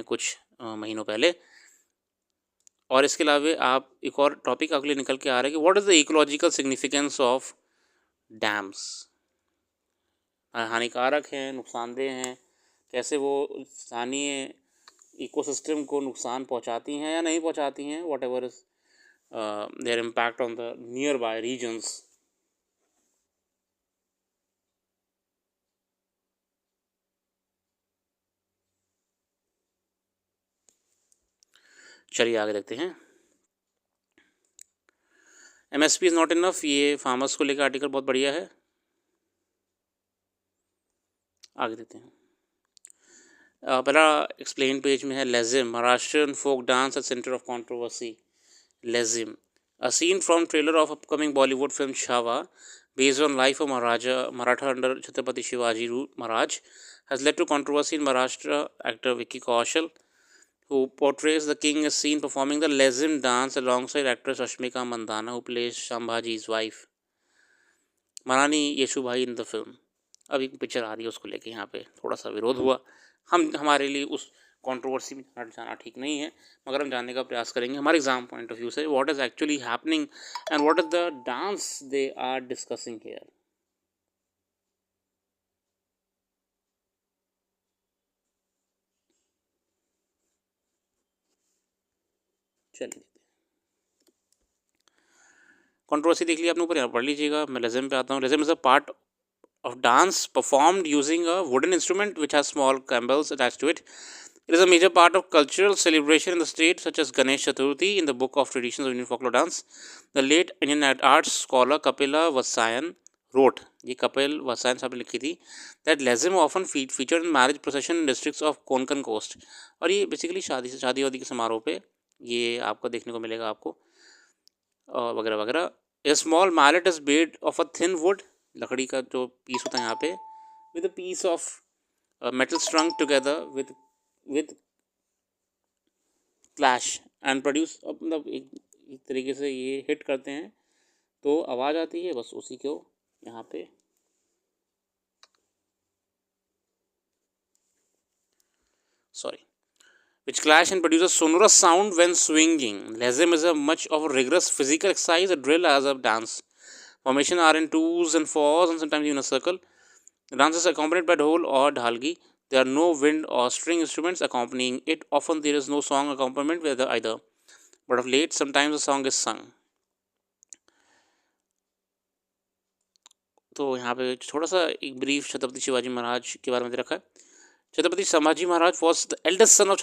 हैं कुछ महीनों पहले। और इसके अलावा आप एक और टॉपिक आपके लिए निकल के आ रहा है कि what is the ecological significance of dams. हानिकारक हैं, नुकसानदेह हैं, कैसे वो स्थानीय इकोसिस्टम को नुकसान पहुंचाती हैं या नहीं पहुंचाती हैं, whatever is their impact on the nearby regions. चलिए आगे देखते हैं। MSP इज़ नॉट इनफ, ये फार्मर्स को लेकर आर्टिकल बहुत बढ़िया है। आगे देखते हैं। पहला एक्सप्लेन पेज में है Lezim, Maharashtrian folk dance at centre of controversy. Lezim, a scene from trailer of upcoming Bollywood film Chhawa, based on life of Maratha under Chhatrapati Shivaji Maharaj, has led to controversy in Maharashtra. Actor Vicky Kaushal, who portrays the king, is seen performing the Lezim dance alongside actress Ashmika Mandana, who plays Shambhaji's wife, Marani Yeshubhai in the film. अब एक picture आ रही है, उसको लेके यहाँ पे थोड़ा सा विरोध हुआ। हमारे लिए उस कंट्रोवर्सी में जाना ठीक नहीं है, मगर हम जानने का प्रयास करेंगे हमारे एग्जाम पॉइंट ऑफ व्यू से what is actually happening and what is the dance they are discussing here. चलिए कंट्रोवर्सी देख लिया आपने, ऊपर यहाँ पढ़ लीजिएगा। मैं लेज़म पे आता हूँ। Lezim is a part of dance performed using a wooden instrument which has small cymbals attached to it. It is a major part of cultural celebration in the state, such as Ganesh Chaturthi. In the book of Traditions of Indian Folklore Dance, the late Indian arts scholar Kapila Vasayan wrote, ये कपिल वसायन साहब ने लिखी थी, that Lezim often featured in marriage procession in districts of Konkan coast. और ये basically शादी वादी के समारोह पे ये आपको देखने को मिलेगा आपको वगैरह वगैरह। A small mallet is made of a thin wood, लकड़ी का जो पीस होता है यहाँ पे, with a piece of metal strung together with clash and produce, मतलब एक तरीके से ये हिट करते हैं तो आवाज़ आती है, बस उसी को यहाँ पे which clash and produce a sonorous sound when swinging. Lezim is a much of a rigorous physical exercise, a drill as a dance. Formation are in twos and fours and sometimes even a circle. The dance is accompanied by dhol or dhalgi. There are no wind or string instruments accompanying it. Often there is no song accompaniment with either. But of late, sometimes a song is sung. तो यहाँ पे थोड़ा सा एक brief Chhatrapati Shivaji Maharaj के बारे में रखा है। Chhatrapati Sambhaji Maharaj was the eldest son of